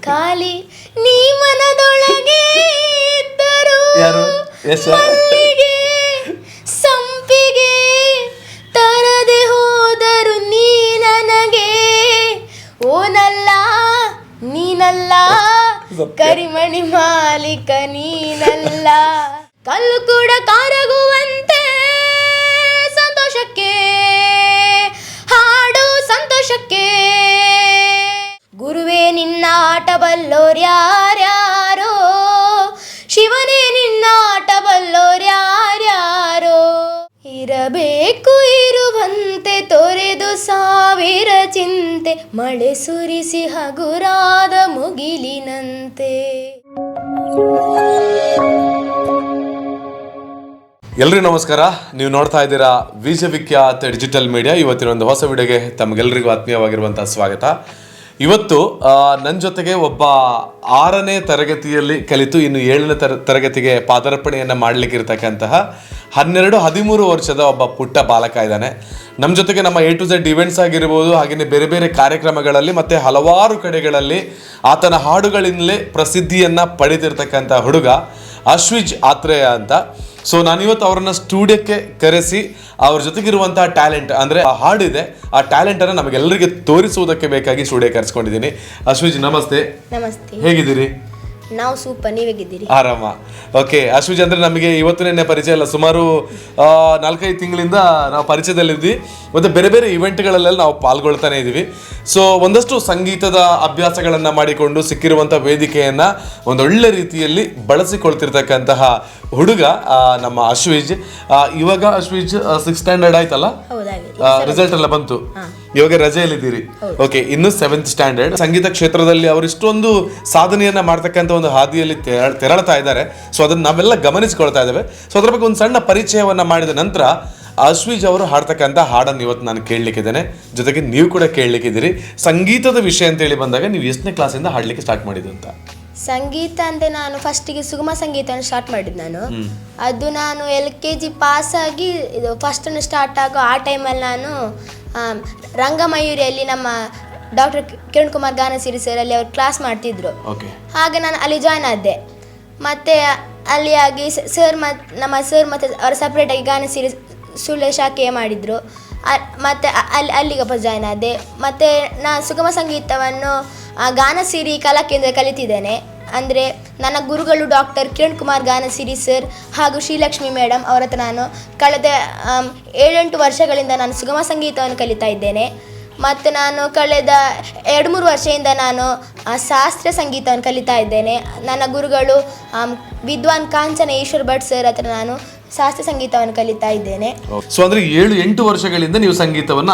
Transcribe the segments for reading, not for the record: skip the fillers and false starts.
ಖಾಲಿ ನೀ ಮನದೊಳಗೆ ಇದ್ದರು ಮಲ್ಲಿಗೆ ಸಂಪಿಗೆ ತರದೆ ಹೋದರು ನೀ ನನಗೆ ಓನಲ್ಲ ನೀನಲ್ಲ ಕರಿಮಣಿ ಮಾಲೀಕ ನೀನಲ್ಲ ಕಲ್ಲು ಕೂಡ ಕರಗುವಂತೆ ಸಂತೋಷಕ್ಕೆ ಹಾಡು ಸಂತೋಷಕ್ಕೆ ಗುರುವೇ ನಿನ್ನ ಆಟ ಬಲ್ಲೋರ್ಯಾರ್ಯಾರೋ ಶಿವನೇ ನಿನ್ನ ಆಟ ಬಲ್ಲೋರ್ಯಾರ್ಯಾರೋ ಇರಬೇಕು ಇರುವಂತೆ ತೊರೆದು ಸಾವಿರ ಚಿಂತೆ ಮಳೆ ಸುರಿಸಿ ಹಗುರಾದ ಮುಗಿಲಿನಂತೆ. ಎಲ್ರಿಗೂ ನಮಸ್ಕಾರ. ನೀವು ನೋಡ್ತಾ ಇದ್ದೀರಾ ವಿಶ್ವವಿಖ್ಯಾತ ಡಿಜಿಟಲ್ ಮೀಡಿಯಾ. ಇವತ್ತಿನ ಒಂದು ಹೊಸ ವಿಡಿಯೋಗೆ ತಮಗೆಲ್ಲರಿಗೂ ಆತ್ಮೀಯವಾಗಿರುವಂತಹ ಸ್ವಾಗತ. ಇವತ್ತು ನನ್ನ ಜೊತೆಗೆ ಒಬ್ಬ 6ನೇ ತರಗತಿಯಲ್ಲಿ ಕಲಿತು ಇನ್ನು 7ನೇ ತರಗತಿಗೆ ಪಾದಾರ್ಪಣೆಯನ್ನು ಮಾಡಲಿಕ್ಕಿರ್ತಕ್ಕಂತಹ 12-13 ವರ್ಷದ ಒಬ್ಬ ಪುಟ್ಟ ಬಾಲಕ ಇದ್ದಾನೆ. ನಮ್ಮ ಜೊತೆಗೆ ನಮ್ಮ A to Z ಇವೆಂಟ್ಸ್ ಆಗಿರ್ಬೋದು, ಹಾಗೆಯೇ ಬೇರೆ ಬೇರೆ ಕಾರ್ಯಕ್ರಮಗಳಲ್ಲಿ ಮತ್ತು ಹಲವಾರು ಕಡೆಗಳಲ್ಲಿ ಆತನ ಹಾಡುಗಳಿಂದಲೇ ಪ್ರಸಿದ್ಧಿಯನ್ನು ಪಡೆದಿರ್ತಕ್ಕಂಥ ಹುಡುಗ ಅಶ್ವಿಜ್ ಆತ್ರೇಯ ಅಂತ. ಸೊ ನಾನಿವತ್ತು ಅವರನ್ನು ಸ್ಟುಡಿಯೋಕ್ಕೆ ಕರೆಸಿ ಅವ್ರ ಜೊತೆಗಿರುವಂತಹ ಟ್ಯಾಲೆಂಟ್ ಅಂದರೆ ಆ ಹಾಡಿದೆ, ಆ ಟ್ಯಾಲೆಂಟನ್ನು ನಮಗೆಲ್ಲರಿಗೆ ತೋರಿಸುವುದಕ್ಕೆ ಬೇಕಾಗಿ ಸ್ಟುಡಿಯೋ ಕರೆಸ್ಕೊಂಡಿದ್ದೀನಿ. ಅಶ್ವಿಜ್ ನಮಸ್ತೆ. ನಮಸ್ತೆ. ಹೇಗಿದ್ದೀರಿ? ನಾವು ಸೂಪರ್. ನೀವೇಗಿದ್ದೀರಿ? ಆರಾಮ. ಓಕೆ ಅಶ್ವಿಜ್ ಅಂದರೆ ನಮಗೆ ಇವತ್ತಿನ ಪರಿಚಯ ಅಲ್ಲ, ಸುಮಾರು 4-5 ತಿಂಗಳಿಂದ ನಾವು ಪರಿಚಯದಲ್ಲಿದ್ವಿ ಮತ್ತು ಬೇರೆ ಬೇರೆ ಇವೆಂಟ್ಗಳಲ್ಲೆಲ್ಲ ನಾವು ಪಾಲ್ಗೊಳ್ತಾನೆ ಇದ್ದೀವಿ. ಸೊ ಒಂದಷ್ಟು ಸಂಗೀತದ ಅಭ್ಯಾಸಗಳನ್ನು ಮಾಡಿಕೊಂಡು ಸಿಕ್ಕಿರುವಂಥ ವೇದಿಕೆಯನ್ನು ಒಂದೊಳ್ಳೆ ರೀತಿಯಲ್ಲಿ ಬಳಸಿಕೊಳ್ತಿರ್ತಕ್ಕಂತಹ ಹುಡುಗ ನಮ್ಮ ಅಶ್ವಿಜ್. ಇವಾಗ ಅಶ್ವಿಜ್ 6th ಸ್ಟ್ಯಾಂಡರ್ಡ್ ಆಯ್ತಲ್ಲ, ರಿಸಲ್ಟ್ ಎಲ್ಲ ಬಂತು, ಇವಾಗ ರಜೆಯಲ್ಲಿದ್ದೀರಿ. ಓಕೆ, ಇನ್ನು 7th ಸ್ಟ್ಯಾಂಡರ್ಡ್. ಸಂಗೀತ ಕ್ಷೇತ್ರದಲ್ಲಿ ಅವರು ಇಷ್ಟೊಂದು ಸಾಧನೆಯನ್ನ ಮಾಡ್ತಕ್ಕಂಥ ಒಂದು ಹಾದಿಯಲ್ಲಿ ತೆರಳ್ತಾ ಇದ್ದಾರೆ. ಸೊ ಅದನ್ನ ನಾವೆಲ್ಲ ಗಮನಿಸಿಕೊಳ್ತಾ ಇದ್ದೇವೆ. ಸೊ ಅದ್ರ ಬಗ್ಗೆ ಒಂದು ಸಣ್ಣ ಪರಿಚಯವನ್ನ ಮಾಡಿದ ನಂತರ ಅಶ್ವಿಜ್ ಅವರು ಹಾಡ್ತಕ್ಕಂಥ ಹಾಡನ್ನು ಇವತ್ತು ನಾನು ಕೇಳಲಿಕ್ಕಿದ್ದೇನೆ, ಜೊತೆಗೆ ನೀವು ಕೂಡ ಕೇಳಲಿಕ್ಕಿದ್ದೀರಿ. ಸಂಗೀತದ ವಿಷಯ ಅಂತ ಹೇಳಿ ಬಂದಾಗ ನೀವು ಎಷ್ಟನೇ ಕ್ಲಾಸಿಂದ ಹಾಡ್ಲಿಕ್ಕೆ ಸ್ಟಾರ್ಟ್ ಮಾಡಿದ್ದು ಅಂತ? ಸಂಗೀತ ಅಂದರೆ ನಾನು ಫಸ್ಟಿಗೆ ಸುಗಮ ಸಂಗೀತವನ್ನು ಸ್ಟಾರ್ಟ್ ಮಾಡಿದ್ದು ನಾನು. ಅದು ನಾನು LKG ಪಾಸ್ ಆಗಿ ಇದು ಫಸ್ಟನ್ನು ಸ್ಟಾರ್ಟ್ ಆಗೋ ಆ ಟೈಮಲ್ಲಿ ನಾನು ರಂಗಮಯೂರಿಯಲ್ಲಿ ನಮ್ಮ ಡಾಕ್ಟರ್ ಕಿರಣ್ ಕುಮಾರ್ ಗಾನಸಿರಿ ಸರ್ ಅಲ್ಲಿ ಅವ್ರು ಕ್ಲಾಸ್ ಮಾಡ್ತಿದ್ರು. ಹಾಗೆ ನಾನು ಅಲ್ಲಿ ಜಾಯ್ನ್ ಆದೆ. ಮತ್ತು ಅಲ್ಲಿ ಆಗಿ ನಮ್ಮ ಸರ್ ಮತ್ತು ಅವರು ಸಪ್ರೇಟಾಗಿ ಗಾನಸಿರಿ ಸುಳ್ಳೆ ಶಾಖೆ ಮಾಡಿದರು. ಮತ್ತು ಅಲ್ಲಿಗೆ ವಾಪಸ್ ಜಾಯ್ನ್ ಆದೆ. ಮತ್ತು ನಾನು ಸುಗಮ ಸಂಗೀತವನ್ನು ಗಾನಸಿರಿ ಕಲಾಕೇಂದ್ರ ಕಲಿತಿದ್ದೇನೆ. ಅಂದರೆ ನನ್ನ ಗುರುಗಳು ಡಾಕ್ಟರ್ ಕಿರಣ್ ಕುಮಾರ್ ಗಾನಸಿರಿ ಸರ್ ಹಾಗೂ ಶ್ರೀಲಕ್ಷ್ಮಿ ಮೇಡಮ್ ಅವರ ಹತ್ರ ನಾನು ಕಳೆದ 7-8 ವರ್ಷಗಳಿಂದ ನಾನು ಸುಗಮ ಸಂಗೀತವನ್ನು ಕಲಿತಾ ಇದ್ದೇನೆ. ಮತ್ತು ನಾನು ಕಳೆದ 2-3 ವರ್ಷದಿಂದ ನಾನು ಶಾಸ್ತ್ರೀಯ ಸಂಗೀತವನ್ನು ಕಲಿತಾ ಇದ್ದೇನೆ. ನನ್ನ ಗುರುಗಳು ವಿದ್ವಾನ್ ಕಾಂಚನ ಈಶ್ವರ್ ಭಟ್ ಸರ್ ಹತ್ರ ನಾನು ಶಾಸ್ತ್ರೀಯ ಸಂಗೀತವನ್ನು ಕಲಿತಾ ಇದ್ದೇನೆ. ಸೊ ಅಂದ್ರೆ 7-8 ವರ್ಷಗಳಿಂದ ನೀವು ಸಂಗೀತವನ್ನ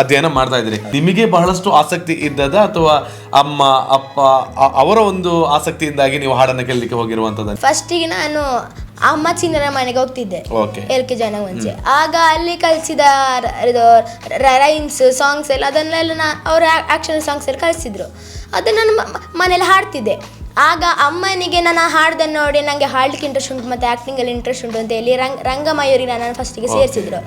ಅಧ್ಯಯನ ಮಾಡ್ತಾ ಇದ್ದೀರಿ. ನಿಮಗೆ ಬಹಳಷ್ಟು ಆಸಕ್ತಿ ಇದ್ದದ ಅಥವಾ ಅಮ್ಮ ಅಪ್ಪ ಅವರ ಒಂದು ಆಸಕ್ತಿಯಿಂದಾಗಿ ನೀವು ಹಾಡನ್ನು ಕೇಳಲಿಕ್ಕೆ ಹೋಗಿರುವಂತದ್ದು? ಫಸ್ಟಿಗೆ ನಾನು ಅಮ್ಮ ಚಿನ್ನರ ಮನೆಗೆ ಹೋಗ್ತಿದ್ದೆ LKG ಜನ ಮುಂಚೆ. ಆಗ ಅಲ್ಲಿ ಕಲಿಸಿದ ರೈಮ್ಸ್ ಸಾಂಗ್ಸ್ ಎಲ್ಲ ಅದನ್ನೆಲ್ಲ ಅವರು ಆಕ್ಷನ್ ಸಾಂಗ್ಸ್ ಎಲ್ಲ ಕಲಿಸಿದ್ರು. ಅದನ್ನು ನಾನು ಮನೇಲಿ ಹಾಡ್ತಿದ್ದೆ. ಆಗ ಅಮ್ಮನಿಗೆ ನಾನು ಹಾಡ್ದನ್ನು ನೋಡಿ ನನಗೆ ಹಾಡ್ಲಿಕ್ಕೆ ಇಂಟ್ರೆಸ್ಟ್ ಉಂಟು ಮತ್ತು ಆ್ಯಕ್ಟಿಂಗಲ್ಲಿ ಇಂಟ್ರೆಸ್ಟ್ ಉಂಟು ಅಂತ ಹೇಳಿ ರಂಗಮಯೂರಿ ನಾನು ಫಸ್ಟಿಗೆ ಸೇರಿಸಿದ್ರು.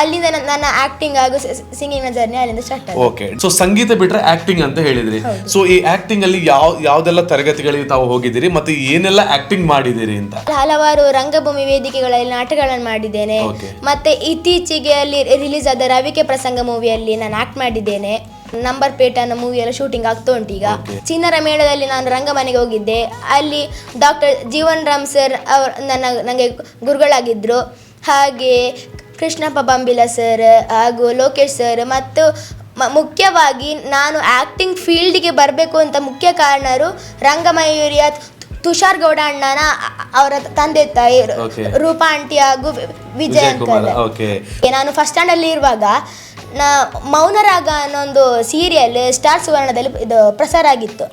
ಅಲ್ಲಿಂದ ನನ್ನ ಆ್ಯಕ್ಟಿಂಗ್ ಹಾಗೂ ಸಿಂಗಿಂಗ್ ಜರ್ನಿ ಅಲ್ಲಿಂದ ಸ್ಟಾರ್ಟ್ ಆಗಿದೆ. ಓಕೆ, ಸೊ ಸಂಗೀತ ಬಿಟ್ಟರೆ ಆ್ಯಕ್ಟಿಂಗ್ ಅಂತ ಹೇಳಿದ್ರಿ. ಸೊ ಈ ಆ್ಯಕ್ಟಿಂಗ್ ಅಲ್ಲಿ ಯಾವುದೆಲ್ಲ ತರಗತಿಗಳಿಗೆ ತಾವು ಹೋಗಿದ್ದೀರಿ ಮತ್ತು ಏನೆಲ್ಲ ಆ್ಯಕ್ಟಿಂಗ್ ಮಾಡಿದ್ದೀರಿ ಅಂತ? ಹಲವಾರು ರಂಗಭೂಮಿ ವೇದಿಕೆಗಳಲ್ಲಿ ನಾಟಕಗಳನ್ನು ಮಾಡಿದ್ದೇನೆ. ಮತ್ತು ಇತ್ತೀಚೆಗೆ ಅಲ್ಲಿ ರಿಲೀಸ್ ಆದ ರವಿಕೆ ಪ್ರಸಂಗ ಮೂವಿಯಲ್ಲಿ ನಾನು ಆ್ಯಕ್ಟ್ ಮಾಡಿದ್ದೇನೆ. ನಂಬರ್ ಪೇಟ ಅನ್ನೋ ಮೂವಿ ಎಲ್ಲ ಶೂಟಿಂಗ್ ಆಗ್ತಾ ಉಂಟು ಈಗ. ಚಿನ್ನರ ಮೇಳದಲ್ಲಿ ನಾನು ರಂಗಮನೆಗೆ ಹೋಗಿದ್ದೆ. ಅಲ್ಲಿ ಡಾಕ್ಟರ್ ಜೀವನ್ ರಾಮ್ ಸರ್ ಅವರು ನನಗೆ ಗುರುಗಳಾಗಿದ್ದರು. ಹಾಗೆ ಕೃಷ್ಣಪ್ಪ ಬಂಬಿಲ ಸರ್ ಹಾಗೂ ಲೋಕೇಶ್ ಸರ್. ಮತ್ತು ಮುಖ್ಯವಾಗಿ ನಾನು ಆ್ಯಕ್ಟಿಂಗ್ ಫೀಲ್ಡಿಗೆ ಬರಬೇಕು ಅಂತ ಮುಖ್ಯ ಕಾರಣರು ರಂಗಮಯೂರಿಯ ತುಷಾರ್ ಗೌಡ ಅಣ್ಣನ ಅವರ ತಂದೆ ತಾಯಿ ರೂಪಾ ಆಂಟಿ ಹಾಗೂ ವಿಜಯ್ ಅಂಕಲ್. ನಾನು ಫಸ್ಟ್ ಸ್ಟ್ಯಾಂಡಲ್ಲಿ ಇರುವಾಗ ಮೌನರಾಗ ಅನ್ನೋ ಒಂದು ಸೀರಿಯಲ್ ಸ್ಟಾರ್ ಸುವರ್ಣದಲ್ಲಿ ಇದು ಪ್ರಸಾರ ಆಗಿತ್ತು.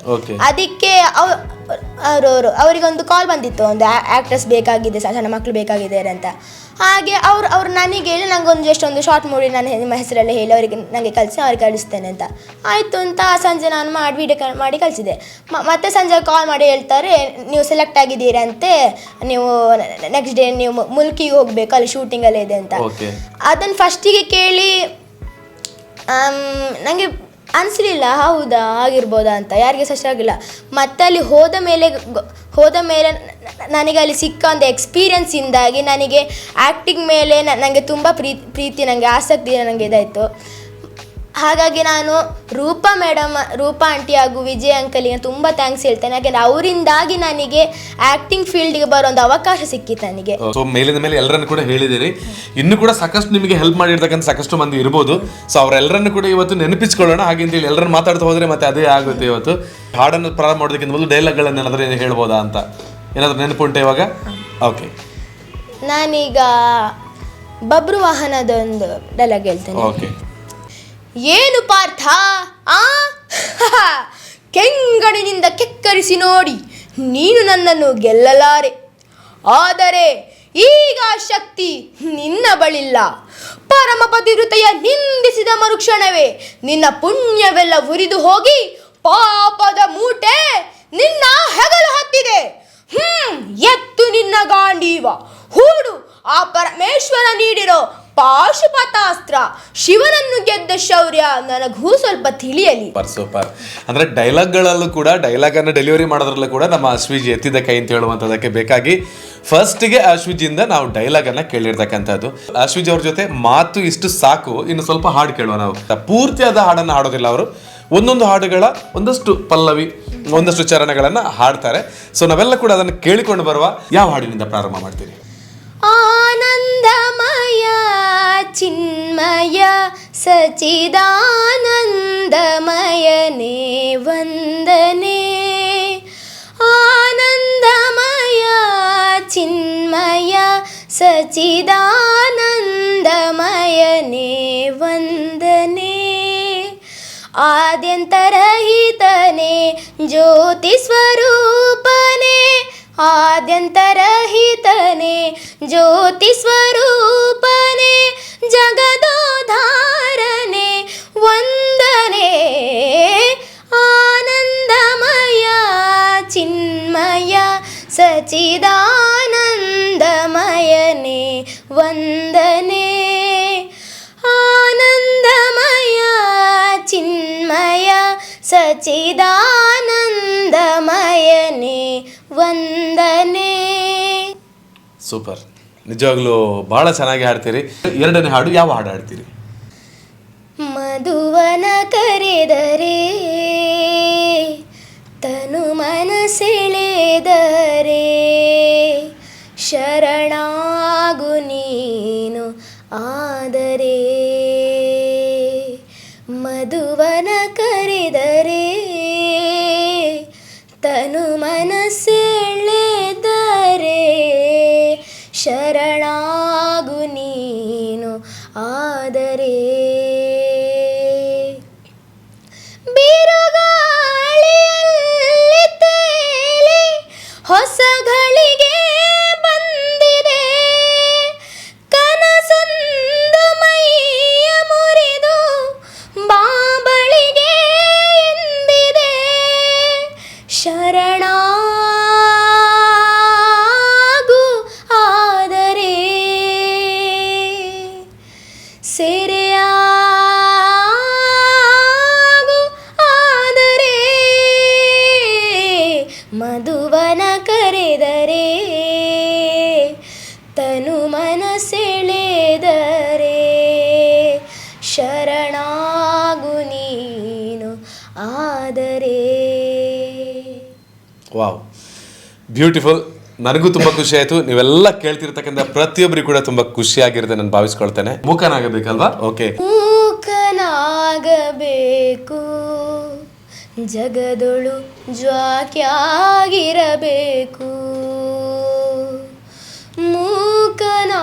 ಅದಕ್ಕೆ ಅವರಿಗೊಂದು ಕಾಲ್ ಬಂದಿತ್ತು, ಒಂದು ಆ್ಯಕ್ಟರ್ಸ್ ಬೇಕಾಗಿದೆ, ಸಣ್ಣ ಮಕ್ಕಳು ಬೇಕಾಗಿದ್ದಾರೆ ಅಂತ. ಹಾಗೆ ಅವ್ರು ನನಗೆ ಹೇಳಿ ನನಗೊಂದು ಎಷ್ಟೊಂದು ಶಾರ್ಟ್ ಮೂಡಿ ನಾನು ನಿಮ್ಮ ಹೆಸರೆಲ್ಲ ಹೇಳಿ ಅವರಿಗೆ ನನಗೆ ಕಲಿಸಿ ಅವ್ರಿಗೆ ಕಳಿಸ್ತೇನೆ ಅಂತ ಆಯಿತು ಅಂತ ಸಂಜೆ ನಾನು ವಿಡಿಯೋ ಮಾಡಿ ಕಳಿಸಿದೆ. ಮತ್ತೆ ಸಂಜೆ ಕಾಲ್ ಮಾಡಿ ಹೇಳ್ತಾರೆ ನೀವು ಸೆಲೆಕ್ಟ್ ಆಗಿದ್ದೀರಂತೆ, ನೀವು ನೆಕ್ಸ್ಟ್ ಡೇ ನೀವು ಮುಲ್ಕಿಗೆ ಹೋಗಬೇಕು, ಅಲ್ಲಿ ಶೂಟಿಂಗಲ್ಲೇ ಇದೆ ಅಂತ. ಅದನ್ನು ಫಸ್ಟಿಗೆ ಕೇಳಿ ನನಗೆ ಅನಿಸ್ಲಿಲ್ಲ ಹೌದಾ ಆಗಿರ್ಬೋದಾ ಅಂತ, ಯಾರಿಗೆ ಸಹ ಆಗಿಲ್ಲ. ಮತ್ತೆ ಅಲ್ಲಿ ಹೋದ ಮೇಲೆ ನನಗೆ ಅಲ್ಲಿ ಸಿಕ್ಕ ಒಂದು ಎಕ್ಸ್ಪೀರಿಯನ್ಸಿಂದಾಗಿ ನನಗೆ ಆ್ಯಕ್ಟಿಂಗ್ ಮೇಲೆ ನನಗೆ ತುಂಬ ಪ್ರೀತಿ ನನಗೆ ಆಸಕ್ತಿ ನನಗೆ ಇದಾಯಿತು. ಹಾಗಾಗಿ ನಾನು ರೂಪಾ ಆಂಟಿ ಹಾಗೂ ವಿಜಯ್ ಅಂಕಲಿಗೆ ತುಂಬ ಥ್ಯಾಂಕ್ಸ್ ಹೇಳ್ತೇನೆ. ಯಾಕೆಂದರೆ ಅವರಿಂದಾಗಿ ನನಗೆ ಆ್ಯಕ್ಟಿಂಗ್ ಫೀಲ್ಡ್ಗೆ ಬರೋ ಒಂದು ಅವಕಾಶ ಸಿಕ್ಕಿತ್ತು ನನಗೆ. ಸೊ ಮೇಲಿಂದ ಮೇಲೆ ಎಲ್ಲರನ್ನು ಕೂಡ ಹೇಳಿದಿರಿ, ಇನ್ನು ಕೂಡ ಸಾಕಷ್ಟು ನಿಮಗೆ ಹೆಲ್ಪ್ ಮಾಡಿರ್ತಕ್ಕಂಥ ಸಾಕಷ್ಟು ಮಂದಿ ಇರ್ಬೋದು. ಸೊ ಅವರೆಲ್ಲರನ್ನು ಕೂಡ ಇವತ್ತು ನೆನಪಿಸ್ಕೊಳ್ಳೋಣ. ಹಾಗೇಂತೇಳಿ ಎಲ್ಲರನ್ನು ಮಾತಾಡ್ತಾ ಹೋದರೆ ಮತ್ತೆ ಅದೇ ಆಗುತ್ತೆ. ಇವತ್ತು ಹಾಡನ್ನು ಪ್ರಾರಂಭ ಮಾಡೋದಕ್ಕಿಂತ ಮೊದಲು ಡೈಲಾಗ್ಗಳನ್ನು ಏನಾದರೂ ಹೇಳ್ಬೋದಾ ಅಂತ ಏನಾದರೂ ನೆನಪುಂಟೆ ಇವಾಗ? ಓಕೆ, ನಾನೀಗ ಬಬ್ರು ವಾಹನದೊಂದು ಡೈಲಾಗ್ ಹೇಳ್ತೇನೆ. ಓಕೆ. ಏನು ಪಾರ್ಥ, ಕೆಂಗಣಿನಿಂದ ಕೆಕ್ಕರಿಸಿ ನೋಡಿ ನೀನು ನನ್ನನ್ನು ಗೆಲ್ಲಲಾರೆ. ಆದರೆ ಈಗ ಶಕ್ತಿ ನಿನ್ನ ಬಳಿಲ್ಲ. ಪರಮಪತಿವೃತೆಯ ನಿಂದಿಸಿದ ಮರುಕ್ಷಣವೇ ನಿನ್ನ ಪುಣ್ಯವೆಲ್ಲ ಉರಿದು ಹೋಗಿ ಪಾಪದ ಮೂಟೆ ನಿನ್ನ ಹೆಗಲು ಹತ್ತಿದೆ. ಎತ್ತು ನಿನ್ನ ಗಾಂಡೀವ, ಹೂಡು ಆ ಪರಮೇಶ್ವರ ನೀಡಿರೋ ಪಾಶುಪತಾಸ್ತ್ರ. ಶಿವನನ್ನು ಗೆದ್ದ ಶೌರ್ಯ ನನಗೂ ಸ್ವಲ್ಪ ತಿಳಿಯಲಿ. ಸೂಪರ್. ಅಂದ್ರೆ ಡೈಲಾಗ್ಗಳಲ್ಲೂ ಕೂಡ ಡೈಲಾಗನ್ನು ಡೆಲಿವರಿ ಮಾಡೋದ್ರಲ್ಲೂ ಕೂಡ ನಮ್ಮ ಅಶ್ವಿಜಿ ಎತ್ತಿದ ಕೈ ಅಂತ ಹೇಳುವಂಥದ್ದಕ್ಕೆ ಬೇಕಾಗಿ ಫಸ್ಟಿಗೆ ಅಶ್ವಿಜಿಯಿಂದ ನಾವು ಡೈಲಾಗನ್ನು ಕೇಳಿರ್ತಕ್ಕಂಥದ್ದು. ಅಶ್ವಿಜಿ ಅವ್ರ ಜೊತೆ ಮಾತು ಇಷ್ಟು ಸಾಕು, ಇನ್ನು ಸ್ವಲ್ಪ ಹಾಡು ಕೇಳುವ. ನಾವು ಪೂರ್ತಿಯಾದ ಹಾಡನ್ನು ಹಾಡೋದಿಲ್ಲ, ಅವರು ಒಂದೊಂದು ಹಾಡುಗಳ ಒಂದಷ್ಟು ಪಲ್ಲವಿ ಒಂದಷ್ಟು ಚರಣಗಳನ್ನು ಹಾಡ್ತಾರೆ. ಸೊ ನಾವೆಲ್ಲ ಕೂಡ ಅದನ್ನು ಕೇಳಿಕೊಂಡು ಬರುವ. ಯಾವ ಹಾಡಿನಿಂದ ಪ್ರಾರಂಭ ಮಾಡ್ತೀರಿ? ಆನಂದಮಯ ಚಿನ್ಮಯ ಸಚಿದಾನಂದಮಯನೇ ವಂದನೆ. ಆನಂದಮಯ ಚಿನ್ಮಯ ಸಚಿದಾನಂದಮಯನೇ ವಂದನೆ. ಆದ್ಯಂತರಹಿತನೇ ಜ್ಯೋತಿ ಸ್ವರೂಪನೇ, ಆದ್ಯಂತರಹಿತನೇ ಜ್ಯೋತಿ ಸ್ವರೂಪನೇ, ಜಗದೋದ್ಧಾರನೆ ವಂದನೆ. ಆನಂದಮಯ ಚಿನ್ಮಯ ಸಚಿದಾನಂದಮಯನೇ ವಂದನೆ. ಆನಂದಮಯ ಚಿನ್ಮಯ ಸಚಿದಾನಂದಮಯನೇ ವಂದನೆ. ಸೂಪರ್, ನಿಜವಾಗ್ಲೂ ಬಹಳ ಚೆನ್ನಾಗಿ ಹಾಡ್ತೀರಿ. ಎರಡನೇ ಹಾಡು ಯಾವ ಹಾಡು ಹಾಡ್ತೀರಿ? ಮಧುವನ ಕರೆದರೆ ತನು ಮನಸೆಳೆದರೆ ಶರಣಾಗು ನೀನು ಆದರೆ. ಮಧುವನ ಕರೆದರೆ ತನು ಮನಸೆಳೆದರೆ ಶರಣಾಗು ನೀನು ಆದರೆ. ಬಿರುಗಾಳಿಯಲ್ಲಿ ತೇಲಿ ಹೊಸ ಗಳಿಗೆ ಬಂದಿದೆ, ಕನಸೊಂದು ಮೈಯ ಮುರಿದು ಬಾಬಳಿಗೆ ಎಂದಿದೆ. ಶರಣಾಗು ಆದರೆ ಸೆರೆಯಾಗು ಆದರೆ. ಮಧುವನ ಕರೆದರೆ ತನು ಮನಸೆಳೆದರೆ ಶರಣಾಗು ನೀನು ಆದರೆ. Wow, beautiful. ನನಗೂ ತುಂಬ ಖುಷಿ ಆಯಿತು. ನೀವೆಲ್ಲ ಕೇಳ್ತಿರ್ತಕ್ಕಂಥ ಪ್ರತಿಯೊಬ್ಬರಿಗೂ ಕೂಡ ತುಂಬ ಖುಷಿಯಾಗಿರುತ್ತೆ ನಾನು ಭಾವಿಸ್ಕೊಳ್ತೇನೆ. ಮೂಕನಾಗಬೇಕಲ್ವಾ? ಓಕೆ. ಮೂಕನಾಗಬೇಕು, ಜಗದೊಳು ಜ್ವಾಕ್ಯಾಗಿರಬೇಕು. ಮೂಕನಾಗಬೇಕು,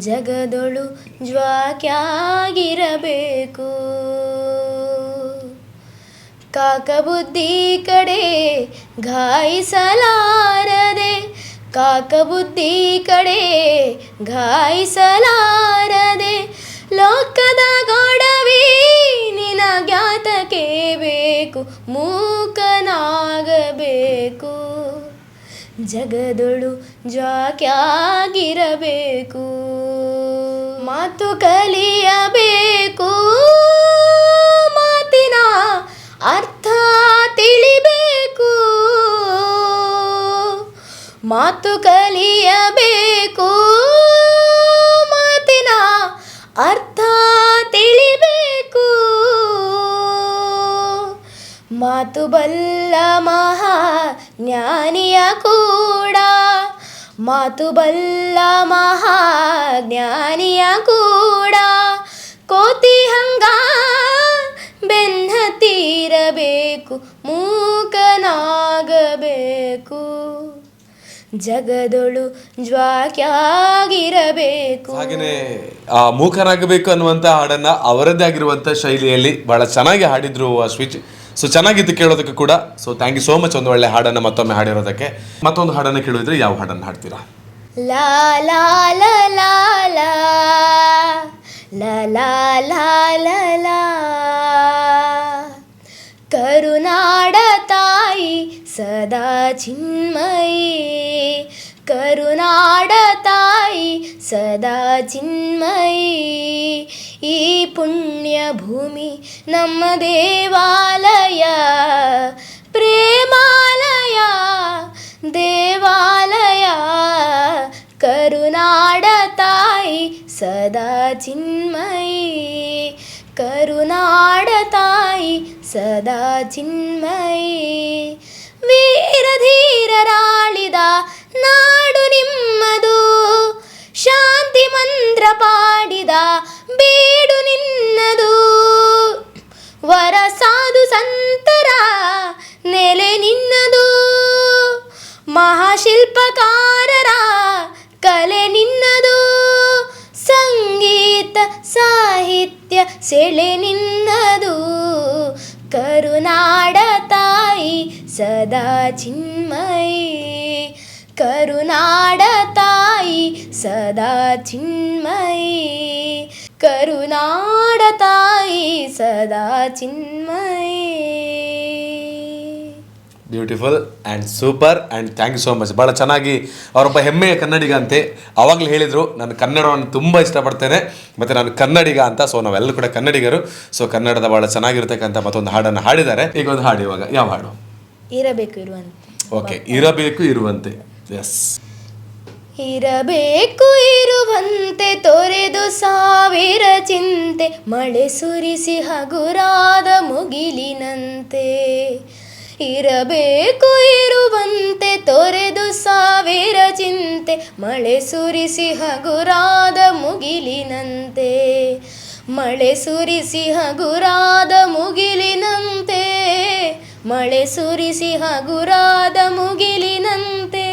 ಜಗದೊಳು ಜ್ವಾಕ್ಯಾಗಿರಬೇಕು. ಕಾಕಬುದ್ಧಿ ಕಡೆ ಘಾಯಿಸಲಾರದೆ, ಕಾಕಬುದ್ಧಿ ಕಡೆ ಘಾಯಿಸಲಾರದೆ, ಲೋಕದ ಗೋಡವಿ ನಿನ ಜ್ಞಾತಕ್ಕೆ ಬೇಕು. ಮೂಕನಾಗಬೇಕು, ಜಗದೊಳು ಜ್ವಾಕ್ಯಾಗಿರಬೇಕು. ಮಾತು ಕಲಿಯಬೇಕು, ಮಾತು ಬಲ್ಲ ಮಹಾಜ್ಞಾನಿಯ ಕೂಡ, ಮಾತು ಬಲ್ಲ ಮಹಾಜ್ಞಾನಿಯ ಕೂಡ, ಕೋತಿ ಹಂಗ ಬೆನ್ನತ್ತಿರಬೇಕು, ಮೂಕನಾಗಬೇಕು, ಜಗದೊಳು ಜ್ವಾಕ್ಯಾಗಿರಬೇಕು. ಹಾಗೆಯೇ ಮೂಕನಾಗಬೇಕು ಅನ್ನುವಂಥ ಹಾಡನ್ನ ಅವರದ್ದೇ ಆಗಿರುವಂಥ ಶೈಲಿಯಲ್ಲಿ ಬಹಳ ಚೆನ್ನಾಗಿ ಹಾಡಿದ್ರು ಅಶ್ವಿಜ್. ಸೊ ಚೆನ್ನಾಗಿತ್ತು ಕೇಳೋದಕ್ಕೆ ಕೂಡ. So thank you so much ಒಂದು ಒಳ್ಳೆ ಹಾಡನ್ನು ಮತ್ತೊಮ್ಮೆ ಹಾಡಿರೋದಕ್ಕೆ. ಮತ್ತೊಂದು ಹಾಡನ್ನು ಕೇಳಿದ್ರೆ ಯಾವ ಹಾಡನ್ನು ಹಾಡ್ತೀರಾ? ಲಾ ಲಾ ಲಾ ಲಾ ಲಾ ಲಾ ಲಾ ಲಾ ಲಾ ಲಾ. ಕರುನಾಡ ತಾಯಿ ಸದಾ ಚಿನ್ಮಯಿ, ಕರುನಾಡ ತಾಯಿ ಸದಾ ಚಿನ್ಮಯಿ, ಈ ಪುಣ್ಯ ಭೂಮಿ ನಮ್ಮ ದೇವಾಲಯ, ಪ್ರೇಮಾಲಯ ದೇವಾಲಯ, ಕರುನಾಡ ತಾಯಿ ಸದಾ ಚಿನ್ಮಯಿ, ಕರುನಾಡ ತಾಯಿ ಸದಾ ಚಿನ್ಮಯಿ. ವೀರಧೀರರಾಳಿದ ನಾಡು ನಿಮ್ಮದು, ಶಾಂತಿ ಮಂತ್ರ ಪಾಡಿದ ಬೀಡು ನಿನ್ನದು, ವರ ಸಾಧು ಸಂತರ ನೆಲೆ ನಿನ್ನದು, ಮಹಾಶಿಲ್ಪಕಾರರ ಕಲೆ ನಿನ್ನದು, ಸಂಗೀತ ಸಾಹಿತ್ಯ ಸೆಳೆ ನಿನ್ನದು, ಕರುನಾಡ ತಾಯಿ ಸದಾ ಚಿನ್ಮಯಿ, ಕರುನಾಡ ತಾಯಿ ಸದಾ ಚಿನ್ಮಯಿ, ಕರುನಾಡ ತಾಯಿ ಸದಾ Chinmayi. Beautiful and super and thank you so much. ಭಾಳ ಚೆನ್ನಾಗಿ ಅವರೊಬ್ಬ ಹೆಮ್ಮೆಯ ಕನ್ನಡಿಗ ಅಂತೆ. ಆವಾಗಲೇ ಹೇಳಿದರು ನಾನು ಕನ್ನಡವನ್ನು ತುಂಬ ಇಷ್ಟಪಡ್ತೇನೆ ಮತ್ತು ನಾನು ಕನ್ನಡಿಗ ಅಂತ. ಸೊ ನಾವೆಲ್ಲರೂ ಕೂಡ ಕನ್ನಡಿಗರು. ಸೊ ಕನ್ನಡದ ಭಾಳ ಚೆನ್ನಾಗಿರ್ತಕ್ಕಂಥ ಮತ್ತೊಂದು ಹಾಡನ್ನು ಹಾಡಿದ್ದಾರೆ. ಈಗ ಒಂದು ಹಾಡು, ಇವಾಗ ಯಾವ ಹಾಡು? ಇರಬೇಕು ಇರುವಂತೆ. ಓಕೆ, ಇರಬೇಕು ಇರುವಂತೆ. ಎಸ್. ಇರಬೇಕು ಇರುವಂತೆ ತೊರೆದು ಸಾವಿರ ಚಿಂತೆ, ಮಳೆ ಸುರಿಸಿ ಹಗುರಾದ ಮುಗಿಲಿನಂತೆ, ಇರಬೇಕು ಇರುವಂತೆ ತೊರೆದು ಸಾವಿರ ಚಿಂತೆ, ಮಳೆ ಸುರಿಸಿ ಹಗುರಾದ ಮುಗಿಲಿನಂತೆ, ಮಳೆ ಸುರಿಸಿ ಹಗುರಾದ ಮುಗಿಲಿನಂತೆ, ಮಳೆ ಸುರಿಸಿ ಹಗುರಾದ ಮುಗಿಲಿನಂತೆ,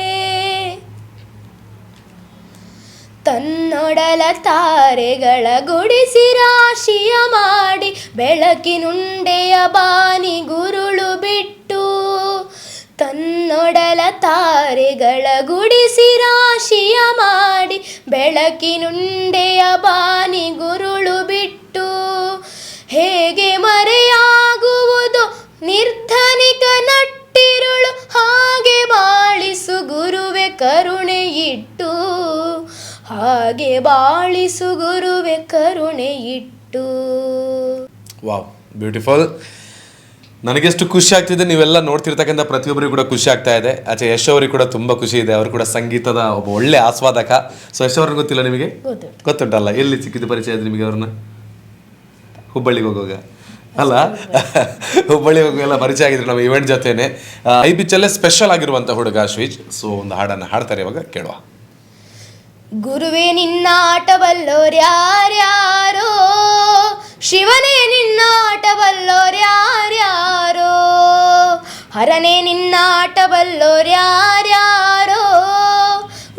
ತನ್ನೊಡಲ ತಾರೆಗಳ ಗುಡಿಸಿ ರಾಶಿಯ ಮಾಡಿ, ಬೆಳಕಿನುಂಡೆಯ ಬಾನಿ ಗುರುಳು ಬಿಟ್ಟು, ತನ್ನೊಡಲ ತಾರೆಗಳ ಗುಡಿಸಿ ರಾಶಿಯ ಮಾಡಿ, ಬೆಳಕಿನುಂಡೆಯ ಬಾನಿ ಗುರುಳು ಬಿಟ್ಟು, ಹೇಗೆ ಮರೆಯಾಗುವುದು ನಿರ್ಧನಿಕ ನಟ್ಟಿರುಳು, ಹಾಗೆ ಬಾಳಿಸು ಗುರುವೆ ಕರುಣೆ ಇಟ್ಟು, ಹಾಗೆ ಬಾಳಿಸು ಗುರುವೆ ಕರುಣೆ ಇಟ್ಟು. Wow, beautiful. ನನಗೆಷ್ಟು ಖುಷಿ ಆಗ್ತಿದೆ, ನೀವೆಲ್ಲ ನೋಡ್ತಿರ್ತಕ್ಕಂಥ ಪ್ರತಿಯೊಬ್ಬರಿಗೂ ಕೂಡ ಖುಷಿ ಆಗ್ತಾ ಇದೆ. ಆಚೆ ಯಶ್ ಅವರಿಗೆ ಕೂಡ ತುಂಬ ಖುಷಿ ಇದೆ. ಅವರು ಕೂಡ ಸಂಗೀತದ ಒಬ್ಬ ಒಳ್ಳೆ ಆಸ್ವಾದಕ. ಸೊ ಯಶ್ ಅವ್ರಿಗೆ ಗೊತ್ತಿಲ್ಲ ನಿಮಗೆ? ಗೊತ್ತುಂಟಲ್ಲ. ಎಲ್ಲಿ ಸಿಕ್ಕಿದ್ದು ಪರಿಚಯ ಇದೆ ನಿಮಗೆ ಅವ್ರನ್ನ? ಹುಬ್ಬಳ್ಳಿಗೆ ಹೋಗುವಾಗ ಅಲ್ಲ, ಹುಬ್ಬಳ್ಳಿ ಹೋಗುವೆಲ್ಲ ಪರಿಚಯ ಆಗಿದ್ರು ನಮ್ಮ ಇವೆಂಟ್ ಜೊತೆನೆ. ಐ ಬಿಚ್ಚಲ್ಲೇ ಸ್ಪೆಷಲ್ ಆಗಿರುವಂಥ ಹುಡುಗ ಅಶ್ವಿಜ್. ಸೊ ಒಂದು ಹಾಡನ್ನು ಹಾಡ್ತಾರೆ, ಇವಾಗ ಕೇಳುವ. ಗುರುವೇ ನಿನ್ನಾಟವಲ್ಲೋರ್ಯಾರ್ಯಾರೋ, ಶಿವನೇ ನಿನ್ನಾಟವಲ್ಲೋರ್ಯಾರ್ಯಾರೋ, ಹರನೇ ನಿನ್ನಾಟವಲ್ಲೋರ್ಯಾರ್ಯಾರೋ,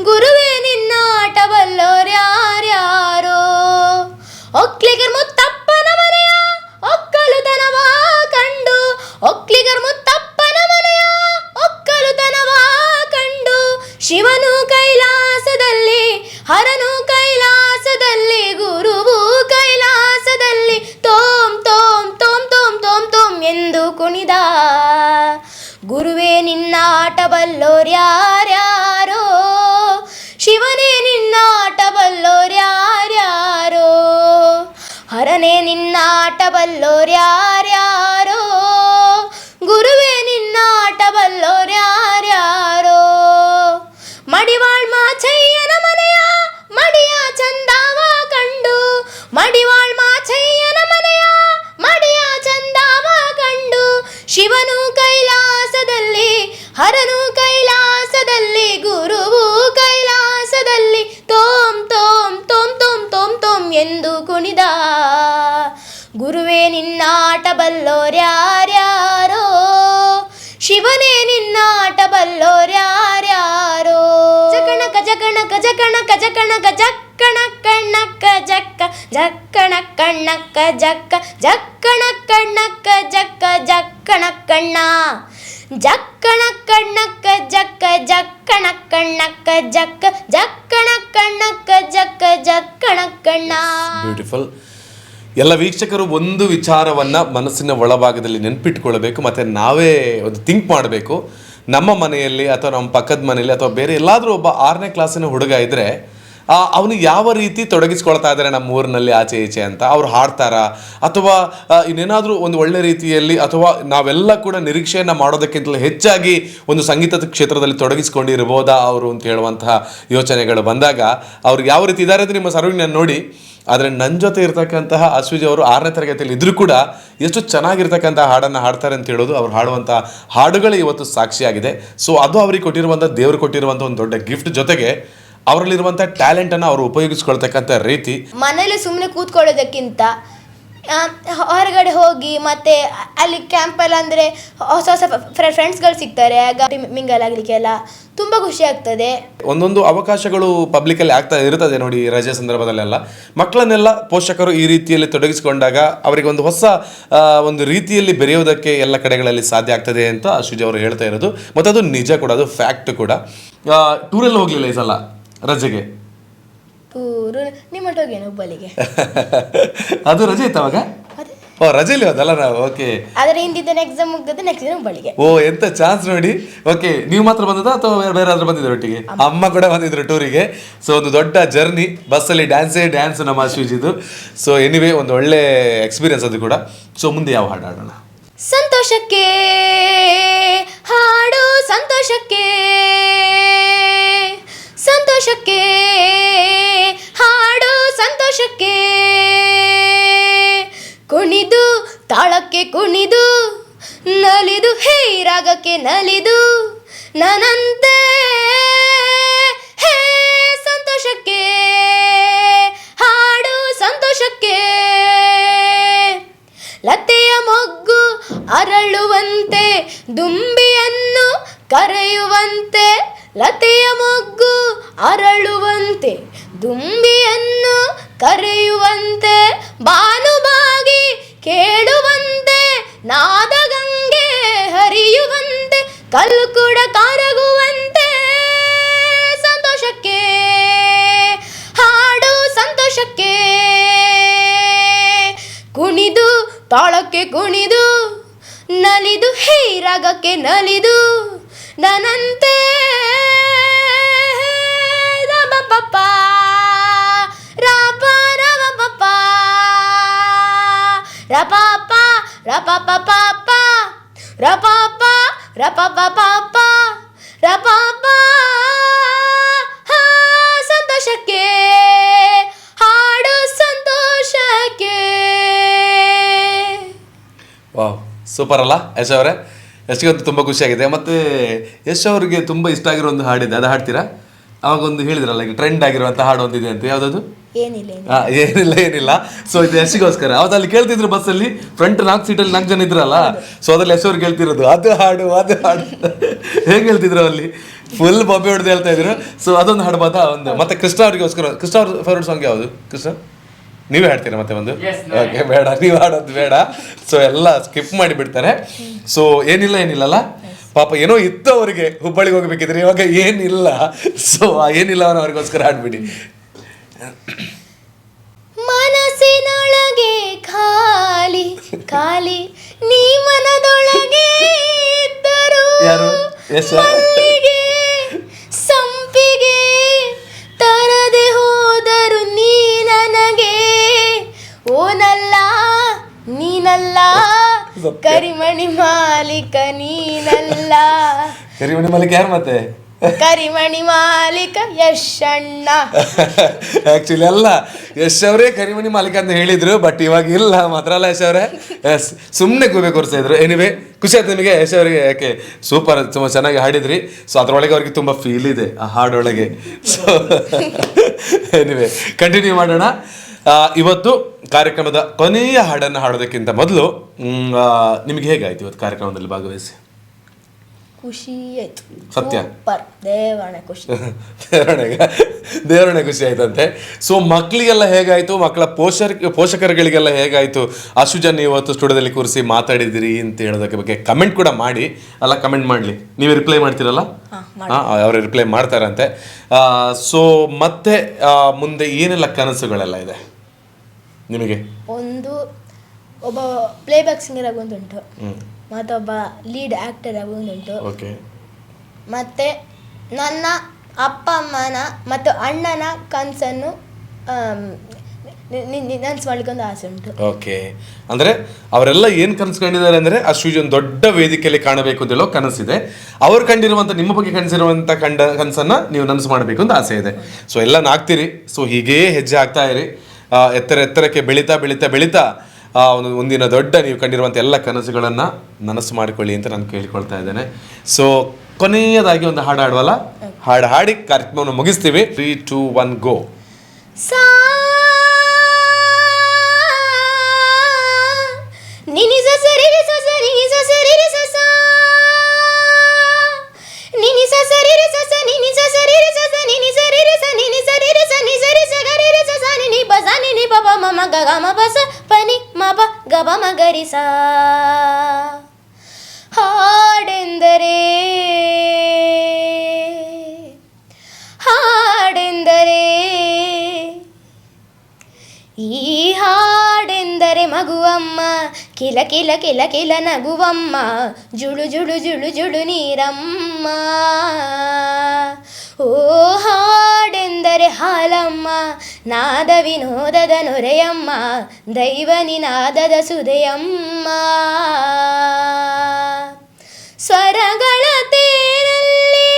ಗುರುವೇ ನಿನ್ನಾಟವಲ್ಲೋರ್ಯಾರ್ಯಾರೋ, ಒಕ್ಲಿಗರ್ ಮುತ್ತಪ್ಪನ ಮನೆಯ ಒಕ್ಕಲುತನವ ಕಂಡು, ಒಕ್ಲಿಗರ್ ಮುತ್ತಪ್ಪನ ಮನೆಯ ಒಕ್ಕಲುತನವ ಕಂಡು, ಶಿವನು ಕೈಲಾಸದಲ್ಲಿ ಹರನು ಕೈಲಾಸದಲ್ಲಿ, ಗುರುವು ಕೈಲಾಸದಲ್ಲಿ, ತೋಂ ತೋಂ ತೋಂ ತೋಂ ತೋಂ ತೋಂ ಎಂದು ಕುಣಿದ, ಗುರುವೇ ನಿನ್ನಾಟವಲ್ಲೋರ್ಯಾರ್ಯಾರೋ, ಶಿವನೇ ನಿನ್ನಾಟವಲ್ಲೋರ್ಯಾರ್ಯಾರೋ, ಹರನೇ ನಿನ್ನಾಟವಲ್ಲೋರ್ಯಾರ್ಯಾರೋ, ಗುರುವೇ ನಿನ್ನಾಟವಲ್ಲೋರ್ಯಾರ್ಯಾರೋ, ಮಡಿವಾಳ್ ಮಾಚಯ್ಯನ ಮನೆಯ ಮಡಿಯ ಚಂದಾವ ಕಂಡು, ಮಡಿವಾಳ್ ಮಾಚಯ್ಯನ ಮನೆಯ ಮಡಿಯ ಚಂದಾವ ಕಂಡು, ಶಿವನು ಹರನು ಕೈಲಾಸದಲ್ಲಿ ಗುರುವು ಕೈಲಾಸದಲ್ಲಿ ತೋಂ ತೋಂ ತೋಂ ತೋಂ ತೋಂ ತೋಂ ಎಂದು ಕುಣಿದ. ಗುರುವೇ ನಿನ್ನಾಟ ಬಲ್ಲೋರ್ಯಾರ್ಯಾರೋ, ಶಿವನೇ ನಿನ್ನಾಟ ಬಲ್ಲೋರ್ಯಾರ್ಯಾರೋ. ಜಕಣಕ ಜಕಣಕ ಜಕಣಕ ಜಕಣಕ ಜಕ್ಕಣ ಕಣ್ಣಕ್ಕ ಜಕ್ಕ ಜಕ್ಕಣ ಕಣ್ಣಕ್ಕ ಜಕ್ಕ ಜಕ್ಕಣ ಕಣ್ಣಕ್ಕ ಜಕ್ಕ ಜಕ್ಕಣ ಕಣ್ಣ ಜಕ್ಕಣ ಕಣ್ಣಕ್ಕ ಜಕ್ಕ ಜಕ್ಕಣ ಕಣ್ಣಕ್ಕ ಜಕ್ಕ ಜಕ್ಕಣ ಕಣ್ಣಕ್ಕ ಜಕ್ಕ ಜಕ್ಕಣ ಕಣ್ಣ. ಬ್ಯೂಟಿಫುಲ್. ಎಲ್ಲ ವೀಕ್ಷಕರು ಒಂದು ವಿಚಾರವನ್ನು ಮನಸ್ಸಿನ ಒಳಭಾಗದಲ್ಲಿ ನೆನಪಿಟ್ಕೊಳ್ಬೇಕು, ಮತ್ತು ನಾವೇ ಒಂದು ಥಿಂಕ್ ಮಾಡಬೇಕು. ನಮ್ಮ ಮನೆಯಲ್ಲಿ ಅಥವಾ ನಮ್ಮ ಪಕ್ಕದ ಮನೆಯಲ್ಲಿ ಅಥವಾ ಬೇರೆ ಎಲ್ಲಾದರೂ ಒಬ್ಬ 6ನೇ ಕ್ಲಾಸಿನ ಹುಡುಗ ಇದ್ದರೆ ಅವನು ಯಾವ ರೀತಿ ತೊಡಗಿಸ್ಕೊಳ್ತಾ ಇದ್ದಾರೆ ನಮ್ಮ ಊರಿನಲ್ಲಿ ಆಚೆ ಈಚೆ ಅಂತ. ಅವ್ರು ಹಾಡ್ತಾರಾ ಅಥವಾ ಇನ್ನೇನಾದರೂ ಒಂದು ಒಳ್ಳೆ ರೀತಿಯಲ್ಲಿ, ಅಥವಾ ನಾವೆಲ್ಲ ಕೂಡ ನಿರೀಕ್ಷೆಯನ್ನು ಮಾಡೋದಕ್ಕಿಂತಲೂ ಹೆಚ್ಚಾಗಿ ಒಂದು ಸಂಗೀತದ ಕ್ಷೇತ್ರದಲ್ಲಿ ತೊಡಗಿಸ್ಕೊಂಡಿರ್ಬೋದಾ ಅವರು ಅಂತ ಹೇಳುವಂತಹ ಯೋಚನೆಗಳು ಬಂದಾಗ ಅವ್ರು ಯಾವ ರೀತಿ ಇದ್ದಾರೆ ಅಂತ ನಿಮ್ಮ ಸರ್ವಿಂಗ್ ನಾನು ನೋಡಿ. ಆದರೆ ನನ್ನ ಜೊತೆ ಇರ್ತಕ್ಕಂತಹ ಅಶ್ವಿಜ್ ಅವರು 6ನೇ ತರಗತಿಯಲ್ಲಿ ಇದ್ದರೂ ಕೂಡ ಎಷ್ಟು ಚೆನ್ನಾಗಿರ್ತಕ್ಕಂಥ ಹಾಡನ್ನು ಹಾಡ್ತಾರೆ ಅಂತ ಹೇಳೋದು, ಅವ್ರು ಹಾಡುವಂಥ ಹಾಡುಗಳೇ ಇವತ್ತು ಸಾಕ್ಷಿಯಾಗಿದೆ. ಸೊ ಅದು ಅವ್ರಿಗೆ ಕೊಟ್ಟಿರುವಂಥ, ದೇವರು ಕೊಟ್ಟಿರುವಂಥ ಒಂದು ದೊಡ್ಡ ಗಿಫ್ಟ್, ಜೊತೆಗೆ ಅವರಲ್ಲಿರುವಂಥ ಟ್ಯಾಲೆಂಟನ್ನು ಅವರು ಉಪಯೋಗಿಸ್ಕೊಳ್ತಕ್ಕಂಥ ರೀತಿ. ಮನೇಲಿ ಸುಮ್ಮನೆ ಕೂತ್ಕೊಳ್ಳೋದಕ್ಕಿಂತ ಹೊರಗಡೆ ಹೋಗಿ ಮತ್ತೆ ಅಲ್ಲಿ ಕ್ಯಾಂಪಲ್ಲಿ ಅಂದರೆ ಹೊಸ ಹೊಸ ಫ್ರೆಂಡ್ಸ್ಗಳು ಸಿಗ್ತಾರೆ, ಮಿಂಗಲ್ ಆಗಲಿಕ್ಕೆಲ್ಲ ತುಂಬ ಖುಷಿ ಆಗ್ತದೆ. ಒಂದೊಂದು ಅವಕಾಶಗಳು ಪಬ್ಲಿಕಲ್ಲಿ ಆಗ್ತಾ ಇರ್ತದೆ ನೋಡಿ, ರಜೆ ಸಂದರ್ಭದಲ್ಲೆಲ್ಲ ಮಕ್ಕಳನ್ನೆಲ್ಲ ಪೋಷಕರು ಈ ರೀತಿಯಲ್ಲಿ ತೊಡಗಿಸಿಕೊಂಡಾಗ ಅವರಿಗೆ ಒಂದು ಹೊಸ ಒಂದು ರೀತಿಯಲ್ಲಿ ಬೆರೆಯೋದಕ್ಕೆ ಎಲ್ಲ ಕಡೆಗಳಲ್ಲಿ ಸಾಧ್ಯ ಆಗ್ತದೆ ಅಂತ ಅಶ್ವಿಜ್ ಅವರು ಹೇಳ್ತಾ ಇರೋದು. ಮತ್ತು ಅದು ನಿಜ ಕೂಡ, ಅದು ಫ್ಯಾಕ್ಟ್ ಕೂಡ. ಟೂರಲ್ಲಿ ಹೋಗಲಿಲ್ಲ ಈ ಸಲ ರಜೆಗೆ? ಟೂರು ನಿಮ್ಮೊಟ್ಟಿಗೆ ಹುಬ್ಬಳ್ಳಿಗೆ. ಅದು ರಜೆ ಇತ್ತು ಅವಾಗ? ಓ ರಜೆಲಿ ಹೋದಲ್ಲ ನಾವು. ಓಕೆ. ಆದರೆ ಹಿಂದಿನ ಎಕ್ಸಾಮ್ ಮುಗಿದ ನೆಕ್ಸ್ಟ್ ದಿನ ಹುಬ್ಬಳ್ಳಿಗೆ. ಓ ಎಂತ ಚಾನ್ಸ್ ನೋಡಿ. ಓಕೆ, ನೀವು ಮಾತ್ರ ಬಂದದಾ ಅಥವಾ ಬೇರೆ ಯಾರಾದ್ರೂ ಬಂದಿದ್ರು ಒಟ್ಟಿಗೆ? ಅಮ್ಮ ಕೂಡ ಬಂದಿದ್ರು ಟೂರಿಗೆ. ಸೊ ಒಂದು ದೊಡ್ಡ ಜರ್ನಿ, ಬಸ್ಸಲ್ಲಿ ಡ್ಯಾನ್ಸ್ ನಮ್ಮ ಅಶ್ವಿಜಿದು. ಸೊ ಎನಿವೇ ಒಂದು ಒಳ್ಳೆ ಎಕ್ಸ್ಪೀರಿಯನ್ಸ್ ಅದು ಕೂಡ. ಸೊ ಮುಂದೆ ಯಾವ ಹಾಡು ಹಾಡೋಣ? ಸಂತೋಷಕ್ಕೆ ಹಾಡು, ಸಂತೋಷಕ್ಕೆ ಸಂತೋಷಕ್ಕೆ ಹಾಡು, ಸಂತೋಷಕ್ಕೆ ಕುಣಿದು ತಾಳಕ್ಕೆ ಕುಣಿದು ನಲಿದು, ಹೇ ರಾಗಕ್ಕೆ ನಲಿದು ನನ್ನಂತೆ ಹೇ ಸಂತೋಷಕ್ಕೆ ಹಾಡು, ಸಂತೋಷಕ್ಕೆ ಲತೆಯ ಮೊಗ್ಗು ಅರಳುವಂತೆ ದುಂಬಿಯನ್ನು ಕರೆಯುವಂತೆ, ಲತೆಯ ಮೊಗ್ಗು ಅರಳುವಂತೆ ದುಂಬಿಯನ್ನು ಕರೆಯುವಂತೆ, ಬಾನುಬಾಗಿ ಕೇಳುವಂತೆ ನಾದ ಗಂಗೆ ಹರಿಯುವಂತೆ, ಕಲ್ಲು ಕೂಡ ಕರಗುವಂತೆ ಸಂತೋಷಕ್ಕೆ ಹಾಡು, ಸಂತೋಷಕ್ಕೆ ಕುಣಿದು ತಾಳಕ್ಕೆ ಕುಣಿದು ನಲಿದು, ಹೇ ರಾಗಕ್ಕೆ ನಲಿದು ನನ್ನಂತೆ ರಬಪಪ ರಪ ರಬಪಪ ರಪಪ ರಪಪಪ ರಪಪ ರಪಪಪ ರಪಪ ಸಂತೋಷಕ್ಕೆ ಹಾಡು, ಸಂತೋಷಕ್ಕೆ. ವಾವ್, ಸೂಪರ್ ಅಲ್ಲ ಯಶ್ ಅವರೇ? ಯಶ್ಗಂತೂ ತುಂಬ ಖುಷಿಯಾಗಿದೆ. ಮತ್ತು ಯಶ್ ಅವರಿಗೆ ತುಂಬ ಇಷ್ಟ ಆಗಿರೋ ಒಂದು ಹಾಡಿದೆ, ಅದು ಹಾಡ್ತೀರಾ? ಅವಾಗ ಒಂದು ಹೇಳಿದ್ರಲ್ಲ, ಈಗ ಟ್ರೆಂಡ್ ಆಗಿರುವಂಥ ಹಾಡು ಒಂದಿದೆ ಅಂತ, ಯಾವುದದು? ಏನಿಲ್ಲ. ಸೊ ಇದು ಯಶ್ಗೋಸ್ಕರ. ಅವತ್ತು ಅಲ್ಲಿ ಕೇಳ್ತಿದ್ರು ಬಸ್ಸಲ್ಲಿ, ಫ್ರಂಟ್ 4 ಸೀಟಲ್ಲಿ 4 ಜನ ಇದ್ರಲ್ಲ, ಸೊ ಅದ್ರಲ್ಲಿ ಯಶ್ ಅವ್ರಿಗೆ ಕೇಳ್ತಿರೋದು ಅದು ಹಾಡು ಹೇಗೆ ಹೇಳ್ತಿದ್ರು ಅಲ್ಲಿ, ಫುಲ್ ಬೊಬ್ಬೆ ಹೊಡೆದು ಹೇಳ್ತಾ ಇದ್ರು. ಸೊ ಅದೊಂದು ಹಾಡ್ಬೋದಾ ಒಂದು? ಮತ್ತೆ ಕೃಷ್ಣ ಅವರಿಗೋಸ್ಕರ, ಕೃಷ್ಣ ಅವ್ರ ಫೇವ್ರೆಟ್ ಸಾಂಗ್ ಯಾವುದು? ಕೃಷ್ಣ ನೀವೇ ಹಾಡ್ತೀರಾ ಮತ್ತೆ ಒಂದು? ಓಕೆ, ಬೇಡ, ನೀವು ಹಾಡೋದು ಬೇಡ. ಸೊ ಎಲ್ಲ ಸ್ಕಿಪ್ ಮಾಡಿ ಬಿಡ್ತಾರೆ. ಸೊ ಏನಿಲ್ಲಲ್ಲ ಪಾಪ, ಏನೋ ಇತ್ತು ಅವರಿಗೆ ಹುಬ್ಬಳ್ಳಿಗೆ ಹೋಗ್ಬೇಕಿದ್ರೆ, ಇವಾಗ ಏನಿಲ್ಲ. ಸೊ ಏನಿಲ್ಲ ಅವ್ರಿಗೋಸ್ಕರ ಹಾಡ್ಬಿಡಿ. ಮನಸ್ಸಿನೊಳಗೆ ಖಾಲಿ ಖಾಲಿ, ನೀ ಮನದೊಳಗೆ ಇದ್ದರು, ಮಲ್ಲಿಗೆ ಸಂಪಿಗೆ ತರದೆ ಹೋದರು ನೀ ನನಗೆ, ಓನಲ್ಲ ನೀನಲ್ಲ ಕರಿಮಣಿ ಮಾಲೀಕ ನೀನಲ್ಲ. ಕರಿಮಣಿ ಮಾಲೀಕ ಯಾರು ಮತ್ತೆ? ಕರಿಮಣಿ ಮಾಲೀಕ ಯಶಣ್ಣ. ಆಕ್ಚುಲಿ ಅಲ್ಲ, ಯಶ್ ಅವರೇ ಕರಿಮಣಿ ಮಾಲೀಕ ಅಂತ ಹೇಳಿದ್ರು, ಬಟ್ ಇವಾಗ ಇಲ್ಲ ಮಾತ್ರ ಅಲ್ಲ ಯಶ್ ಅವರೇ. ಎಸ್, ಸುಮ್ಮನೆ ಗೂಬೆ ಕೊರ್ಸ್ತಾ ಇದ್ರು. ಎನಿವೆ, ಖುಷಿ ಆಯ್ತು ನಿಮಗೆ ಯಶ್ ಅವರಿಗೆ, ಯಾಕೆ ಸೂಪರ್, ತುಂಬ ಚೆನ್ನಾಗಿ ಹಾಡಿದ್ರಿ. ಸೊ ಅದರೊಳಗೆ ಅವ್ರಿಗೆ ತುಂಬ ಫೀಲ್ ಇದೆ ಆ ಹಾಡೊಳಗೆ. ಸೊ ಎನಿವೆ ಕಂಟಿನ್ಯೂ ಮಾಡೋಣ. ಇವತ್ತು ಕಾರ್ಯಕ್ರಮದ ಕೊನೆಯ ಹಾಡನ್ನು ಹಾಡೋದಕ್ಕಿಂತ ಮೊದಲು ನಿಮಗೆ ಹೇಗಾಯ್ತು ಇವತ್ತು ಕಾರ್ಯಕ್ರಮದಲ್ಲಿ ಭಾಗವಹಿಸಿ? ಖುಷಿ ಆಯ್ತು, ಸತ್ಯ, ಸೂಪರ್, ದೇವರೇ ಖುಷಿ. ದೇವರೇ ಖುಷಿ ಆಯ್ತಂತೆ. ಸೊ ಮಕ್ಕಳಿಗೆಲ್ಲ ಹೇಗಾಯ್ತು, ಮಕ್ಕಳ ಪೋಷಕರುಗಳಿಗೆಲ್ಲ ಹೇಗಾಯ್ತು? ಅಶ್ವಿಜನ್ ಇವತ್ತು ಸ್ಟುಡಿಯೋದಲ್ಲಿ ಕೂರಿಸಿ ಮಾತಾಡಿದಿರಿ ಅಂತ ಹೇಳೋದಕ್ಕೆ ಬಗ್ಗೆ ಕಮೆಂಟ್ ಕೂಡ ಮಾಡಿ. ಅಲ್ಲ, ಕಮೆಂಟ್ ಮಾಡಲಿ, ನೀವು ರಿಪ್ಲೈ ಮಾಡ್ತೀರಲ್ಲ, ಅವರು ರಿಪ್ಲೈ ಮಾಡ್ತಾರಂತೆ. ಸೊ ಮತ್ತೆ ಮುಂದೆ ಏನೆಲ್ಲ ಕನಸುಗಳೆಲ್ಲ ಇದೆ ನಿಮಗೆ? ಒಬ್ಬ ಪ್ಲೇಬ್ಯಾಕ್ ಸಿಂಗರ್ ಆಗುವುದುಂಟು, ಮತ್ತೊಬ್ಬ ಲೀಡ್ ಆಕ್ಟರ್ ಆಗುವುದುಂಟು. ಓಕೆ. ಮತ್ತೆ ನನ್ನ ಅಪ್ಪ ಅಮ್ಮನ ಮತ್ತು ಅಣ್ಣನ ಕನಸನ್ನು ನನಸು ಮಾಡ್ಲಿಕ್ಕೆ ಒಂದು ಆಸೆ ಉಂಟು. ಓಕೆ. ಅಂದರೆ ಅವರೆಲ್ಲ ಏನು ಕನಸು ಕಂಡಿದ್ದಾರೆ ಅಂದರೆ ಅಶ್ವಿಜ್ ಒಂದು ದೊಡ್ಡ ವೇದಿಕೆಯಲ್ಲಿ ಕಾಣಬೇಕು ಅಂತ ಹೇಳೋ ಕನಸಿದೆ. ಅವ್ರು ಕಂಡಿರುವಂಥ, ನಿಮ್ಮ ಬಗ್ಗೆ ಕನಸಿರುವಂಥ ಕನಸನ್ನು ನೀವು ನನಸು ಮಾಡಬೇಕು ಅಂತ ಆಸೆ ಇದೆ. ಸೊ ಎಲ್ಲ ಆಗ್ತೀರಿ. ಸೊ ಹೀಗೇ ಹೆಜ್ಜೆ ಆಗ್ತಾ ಇರಿ. ಎತ್ತರಕ್ಕೆ ಬೆಳೀತಾ ಬೆಳೀತಾ ಬೆಳೀತಾ ಒಂದಿನ ದೊಡ್ಡ ನೀವು ಕಂಡಿರುವಂಥ ಎಲ್ಲ ಕನಸುಗಳನ್ನು ನನಸು ಮಾಡಿಕೊಳ್ಳಿ ಅಂತ ನಾನು ಕೇಳಿಕೊಳ್ತಾ ಇದ್ದೇನೆ. ಸೊ ಕೊನೆಯದಾಗಿ ಒಂದು ಹಾಡು ಹಾಡುವಲ್ಲ, ಹಾಡು ಹಾಡಿ ಕಾರ್ಯಕ್ರಮವನ್ನು ಮುಗಿಸ್ತೀವಿ. 3, 2, 1 ಗೋ. ಹಾಡೆಂದರೆ ಈ ಹಾಡೆಂದರೆ ಮಗುವಮ್ಮ, ಕಿಲ ಕಿಲ ಕಿಲ ಕಿಲ ನಗುವಮ್ಮ, ಜುಳು ಜುಳು ಜುಳು ಜುಳು ನೀರಮ್ಮ. ಓ ಹಾಡೆಂದರೆ ಹಾಲಮ್ಮ, ನಾದ ವಿನೋದದ ನೊರೆಯಮ್ಮ, ದೈವ ನಿನಾದದ ಸುದೆಯಮ್ಮ. ಸ್ವರಗಳ ತೇರಲ್ಲಿ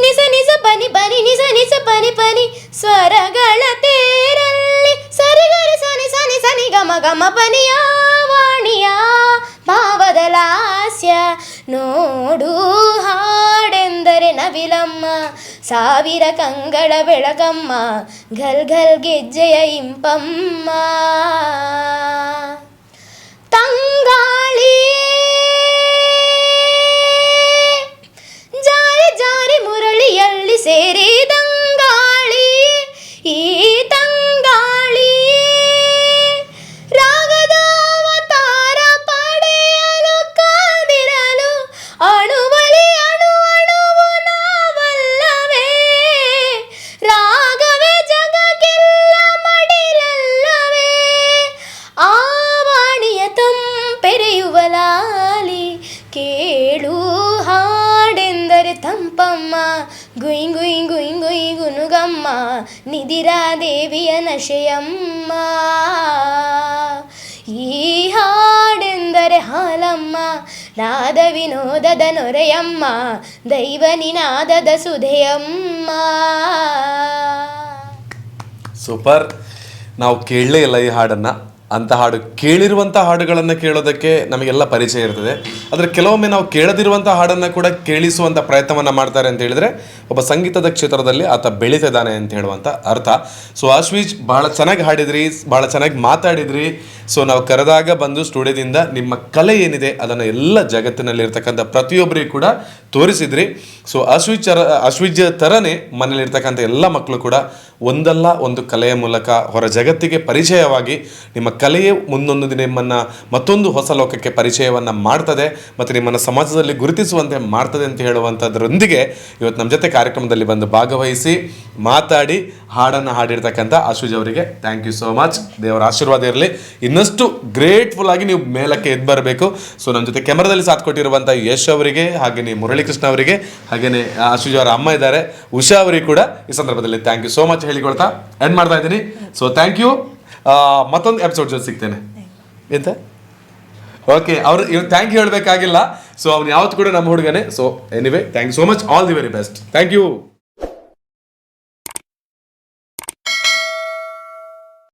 ನಿಸ ನಿಸ ಪನಿ ಪನಿ ನಿಸ ನಿಸ ಪನಿ ಪನಿ, ಸ್ವರಗಳ ತೇರಲ್ಲಿ ಸರಿಗರಿ ಸನಿ ಸನಿ ಸನಿ ಗಮ ಗಮ ಪನಿಯ ವಾಣಿಯ ಭಾವದ ಲಾಸ್ಯ. ನೋಡು ಹಾಡೆಂದರೆ ನವಿಲಮ್ಮ, ಸಾವಿರ ಕಂಗಳ ಬೆಳಕಮ್ಮ, ಘಲ್ ಘಲ್ ಗೆಜ್ಜೆಯ ಇಂಪಮ್ಮ. ತಂಗಾಳಿ ಜಾರಿ ಜಾರಿ ಮುರಳಿಯಲ್ಲಿ ಸೇರಿದಂಗಾಳಿ, ಈ ತಂಗಾಳಿ ರಾಗದ ಅವತಾರ ಪಡೆಯಲು ಕಾದಿರಲು, ಅಣುವಲಿ ಅಣು ಅಣುವು ನಾವಲ್ಲವೇ, ರಾಗವೇ ಜಗಕ್ಕೆಲ್ಲ ಮಡಿಲಲ್ಲವೇ, ಆವಾಣಿಯ ತಂಪೆರೆಯುವ ಲಾಲಿ, ಕೇಳು ಹಾಡೆಂದರೆ ತಂಪಮ್ಮ, ಗುಯ್ ಗುಯ್ ಗುಯ್ ಗುಯ್ ಗುನುಗಮ್ಮ, ನಿಧಿರಾ ದೇವಿಯ ನಶೆಯಮ್ಮ. ಈ ಹಾಡೆಂದರೆ ಹಾಲಮ್ಮ, ನಾದ ವಿನೋದದ ನೊರೆಯಮ್ಮ, ದೈವ ನಿನಾದದ ಸುಧೆಯಮ್ಮ. ಸೂಪರ್. ನಾವು ಕೇಳಲೇ ಇಲ್ಲ ಈ ಹಾಡನ್ನು. ಅಂಥ ಹಾಡು, ಕೇಳಿರುವಂಥ ಹಾಡುಗಳನ್ನು ಕೇಳೋದಕ್ಕೆ ನಮಗೆಲ್ಲ ಪರಿಚಯ ಇರ್ತದೆ. ಆದರೆ ಕೆಲವೊಮ್ಮೆ ನಾವು ಕೇಳದಿರುವಂಥ ಹಾಡನ್ನು ಕೂಡ ಕೇಳಿಸುವಂಥ ಪ್ರಯತ್ನವನ್ನು ಮಾಡ್ತಾರೆ ಅಂತ ಹೇಳಿದರೆ ಒಬ್ಬ ಸಂಗೀತದ ಕ್ಷೇತ್ರದಲ್ಲಿ ಆತ ಬೆಳೀತಿದ್ದಾನೆ ಅಂತ ಹೇಳುವಂಥ ಅರ್ಥ. ಸೊ ಅಶ್ವಿಜ್ ಬಹಳ ಚೆನ್ನಾಗಿ ಹಾಡಿದ್ರಿ, ಬಹಳ ಚೆನ್ನಾಗಿ ಮಾತಾಡಿದ್ರಿ. ಸೊ ನಾವು ಕರೆದಾಗ ಬಂದು ಸ್ಟುಡಿಯೋದಿಂದ ನಿಮ್ಮ ಕಲೆ ಏನಿದೆ ಅದನ್ನು ಎಲ್ಲ ಜಗತ್ತಿನಲ್ಲಿರ್ತಕ್ಕಂಥ ಪ್ರತಿಯೊಬ್ಬರಿಗೂ ಕೂಡ ತೋರಿಸಿದ್ರಿ. ಸೊ ಅಶ್ವಿಜ್ ಥರನೇ ಮನೇಲಿರ್ತಕ್ಕಂಥ ಎಲ್ಲ ಮಕ್ಕಳು ಕೂಡ ಒಂದಲ್ಲ ಒಂದು ಕಲೆಯ ಮೂಲಕ ಹೊರ ಜಗತ್ತಿಗೆ ಪರಿಚಯವಾಗಿ ನಿಮ್ಮ ಕಲೆಯೇ ಮುಂದೊಂದು ದಿನ ನಿಮ್ಮನ್ನು ಮತ್ತೊಂದು ಹೊಸ ಲೋಕಕ್ಕೆ ಪರಿಚಯವನ್ನು ಮಾಡ್ತದೆ ಮತ್ತು ನಿಮ್ಮನ್ನು ಸಮಾಜದಲ್ಲಿ ಗುರುತಿಸುವಂತೆ ಮಾಡ್ತದೆ ಅಂತ ಹೇಳುವಂಥದ್ರೊಂದಿಗೆ ಇವತ್ತು ನಮ್ಮ ಜೊತೆ ಕಾರ್ಯಕ್ರಮದಲ್ಲಿ ಬಂದು ಭಾಗವಹಿಸಿ ಮಾತಾಡಿ ಹಾಡನ್ನು ಹಾಡಿರ್ತಕ್ಕಂಥ ಅಶ್ವಿಜ್ ಅವರಿಗೆ ಥ್ಯಾಂಕ್ ಯು ಸೋ ಮಚ್. ದೇವರ ಆಶೀರ್ವಾದ ಇರಲಿ. ಇನ್ನಷ್ಟು ಗ್ರೇಟ್ಫುಲ್ ಆಗಿ ನೀವು ಮೇಲಕ್ಕೆ ಎದ್ದು ಬರಬೇಕು. ಸೊ ನಮ್ಮ ಜೊತೆ ಕ್ಯಾಮರಾದಲ್ಲಿ ಸಾಥ್ ಕೊಟ್ಟಿರುವಂಥ ಯಶ್ ಅವರಿಗೆ, ಹಾಗೆಯೇ ಮುರಳೀಕೃಷ್ಣ ಅವರಿಗೆ, ಹಾಗೆಯೇ ಅಶ್ವಿಜ್ ಅವರ ಅಮ್ಮ ಇದ್ದಾರೆ ಉಷಾ ಅವರಿಗೆ ಕೂಡ ಈ ಸಂದರ್ಭದಲ್ಲಿ ಥ್ಯಾಂಕ್ ಯು ಸೋ ಮಚ್ ಹೇಳಿಕೊಳ್ತಾ ಎಂಡ್ ಮಾಡ್ತಾ ಇದ್ದೀನಿ. So thank you. ಮತ್ತೊಂದು ಎಪಿಸೋಡ್ ಜೊತೆ ಸಿಗ್ತೇನೆ. ಎಂತ ಓಕೆ ಅವ್ರು ಥ್ಯಾಂಕ್ ಯು ಹೇಳ್ಬೇಕಾಗಿಲ್ಲ. ಸೊ ಅವ್ನು ಯಾವತ್ತು ಕೂಡ ನಮ್ಮ ಹುಡುಗನೇ. So anyway thank you so much, all the very best. Thank you.